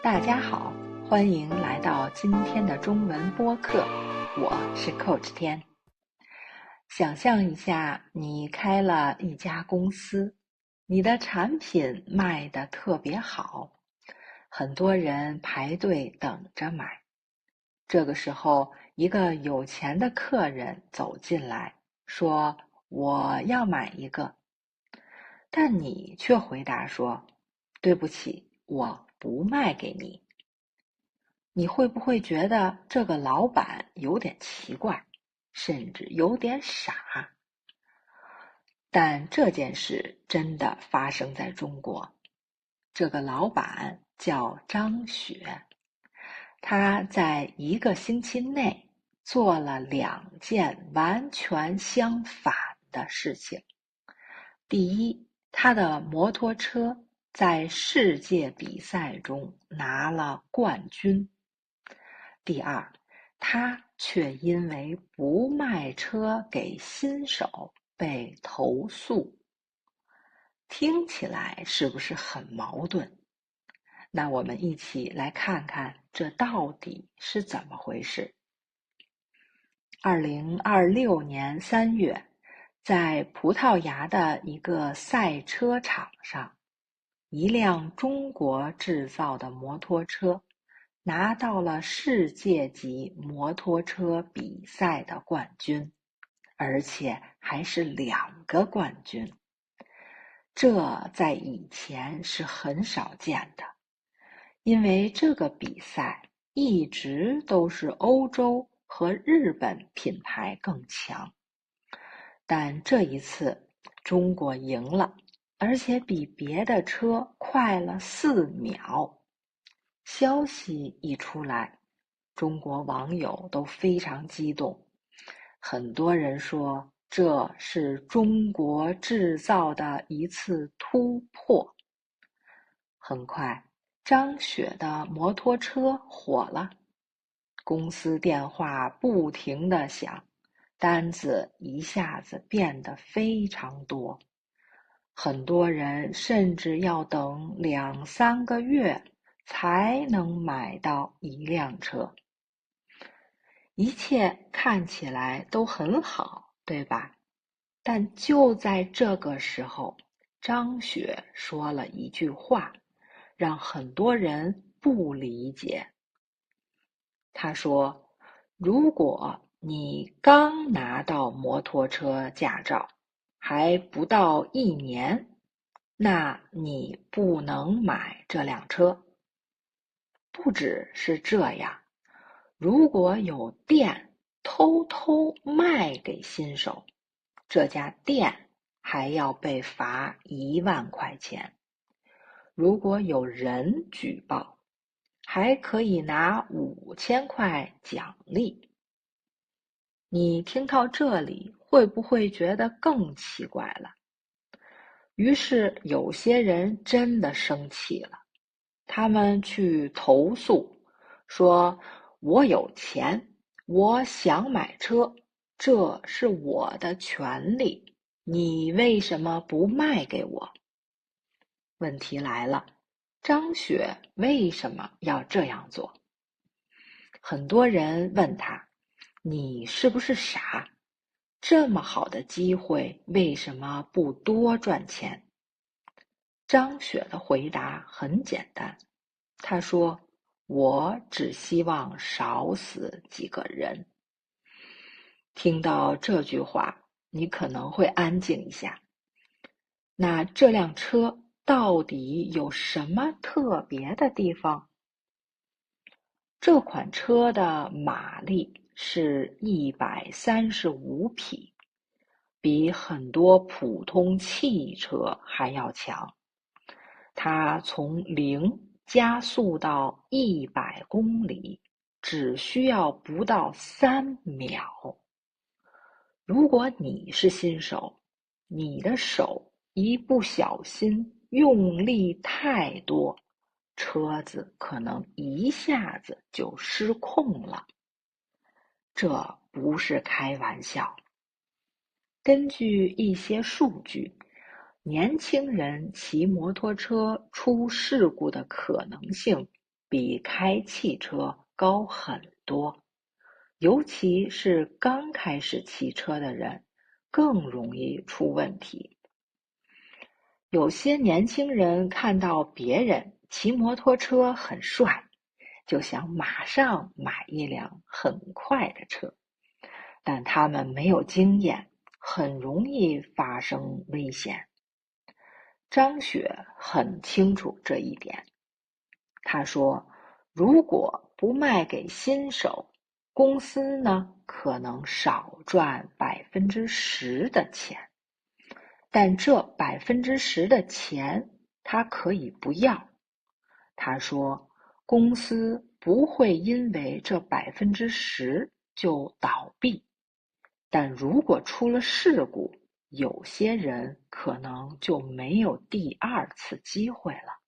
大家好，欢迎来到今天的中文播客，我是 Coach 天。想象一下，你开了一家公司，你的产品卖得特别好，很多人排队等着买。这个时候，一个有钱的客人走进来，说：“我要买一个。”但你却回答说：“对不起，我不卖给你。”你会不会觉得这个老板有点奇怪，甚至有点傻？但这件事真的发生在中国。这个老板叫张雪，他在1个星期内做了2件完全相反的事情。第一，他的摩托车在世界比赛中拿了冠军。第二，他却因为不卖车给新手被投诉。听起来是不是很矛盾？那我们一起来看看这到底是怎么回事。2026年3月，在葡萄牙的一个赛车场上，一辆中国制造的摩托车拿到了世界级摩托车比赛的冠军，而且还是2个冠军。这在以前是很少见的，因为这个比赛一直都是欧洲和日本品牌更强。但这一次中国赢了，而且比别的车快了4秒。消息一出来，中国网友都非常激动，很多人说这是中国制造的一次突破。很快，张雪的摩托车火了，公司电话不停地响，单子一下子变得非常多，很多人甚至要等2、3个月才能买到一辆车。一切看起来都很好，对吧？但就在这个时候，张雪说了一句话，让很多人不理解。他说：“如果你刚拿到摩托车驾照，还不到1年，那你不能买这辆车。不只是这样，如果有店偷偷卖给新手，这家店还要被罚1万块钱。如果有人举报，还可以拿5000块奖励。”你听到这里，会不会觉得更奇怪了？于是有些人真的生气了，他们去投诉，说我有钱，我想买车，这是我的权利，你为什么不卖给我？问题来了，张雪为什么要这样做？很多人问他，你是不是傻？这么好的机会，为什么不多赚钱？张雪的回答很简单，她说：“我只希望少死几个人。”听到这句话，你可能会安静一下。那这辆车到底有什么特别的地方？这款车的马力是135匹，比很多普通汽车还要强。它从0加速到100公里，只需要不到3秒。如果你是新手，你的手一不小心用力太多，车子可能一下子就失控了。这不是开玩笑。根据一些数据，年轻人骑摩托车出事故的可能性比开汽车高很多，尤其是刚开始骑车的人，更容易出问题。有些年轻人看到别人骑摩托车很帅，就想马上买一辆很快的车，但他们没有经验，很容易发生危险。张雪很清楚这一点，他说，如果不卖给新手，公司呢可能少赚10%的钱，但这10%的钱他可以不要。他说，公司不会因为这10%就倒闭，但如果出了事故，有些人可能就没有第二次机会了。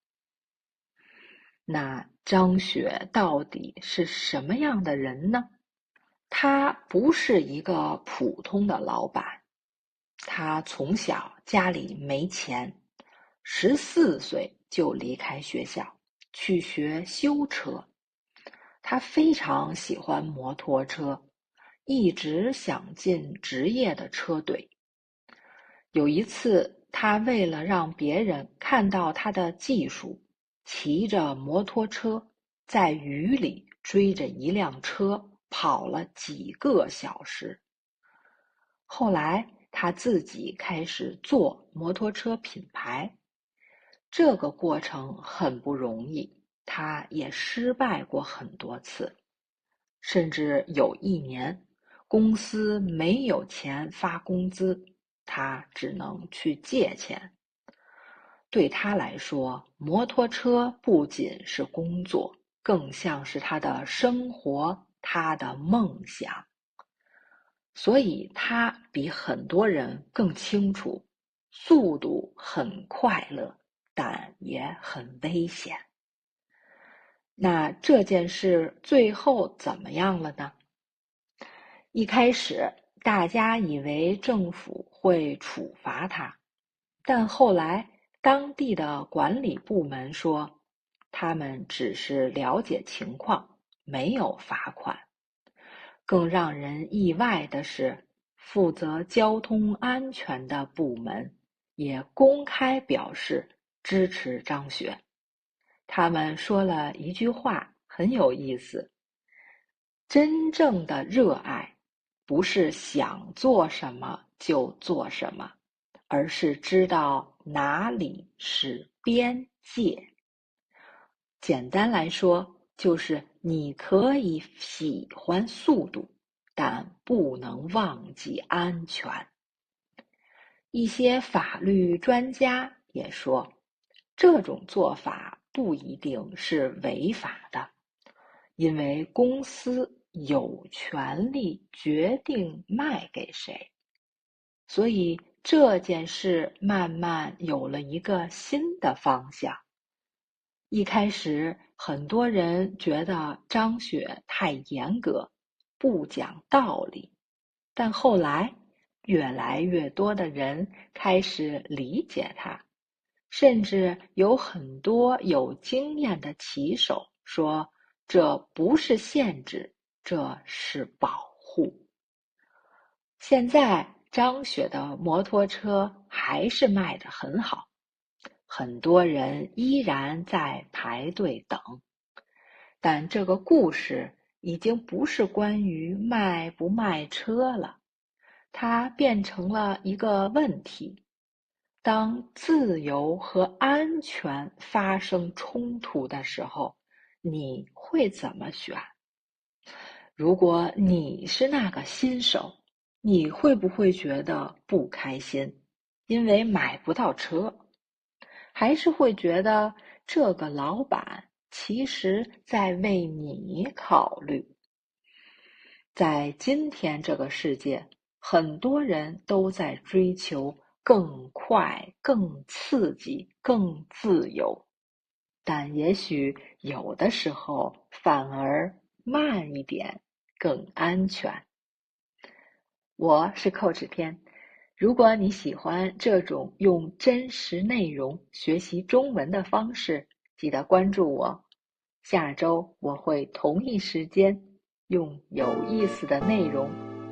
那张雪到底是什么样的人呢？他不是一个普通的老板，他从小家里没钱，14岁就离开学校去学修车。他非常喜欢摩托车，一直想进职业的车队。有一次，他为了让别人看到他的技术，骑着摩托车在雨里追着一辆车跑了几个小时。后来他自己开始做摩托车品牌，这个过程很不容易，他也失败过很多次，甚至有一年公司没有钱发工资，他只能去借钱。对他来说，摩托车不仅是工作，更像是他的生活，他的梦想。所以他比很多人更清楚，速度很快乐，但也很危险。那这件事最后怎么样了呢？一开始大家以为政府会处罚他，但后来当地的管理部门说，他们只是了解情况，没有罚款。更让人意外的是，负责交通安全的部门也公开表示支持张雪。他们说了一句话，很有意思：真正的热爱不是想做什么就做什么，而是知道哪里是边界。简单来说，就是你可以喜欢速度，但不能忘记安全。一些法律专家也说，这种做法不一定是违法的，因为公司有权利决定卖给谁。所以这件事慢慢有了一个新的方向。一开始，很多人觉得张雪太严格，不讲道理，但后来，越来越多的人开始理解他，甚至有很多有经验的骑手说，这不是限制，这是保护。现在，张雪的摩托车还是卖得很好。很多人依然在排队等，但这个故事已经不是关于卖不卖车了，它变成了一个问题：当自由和安全发生冲突的时候，你会怎么选？如果你是那个新手，你会不会觉得不开心，因为买不到车？还是会觉得这个老板其实在为你考虑。在今天这个世界，很多人都在追求更快、更刺激、更自由，但也许有的时候反而慢一点更安全。我是Coach天，如果你喜欢这种用真实内容学习中文的方式，记得关注我。下周我会同一时间用有意思的内容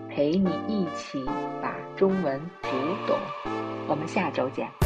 陪你一起把中文读懂。我们下周见。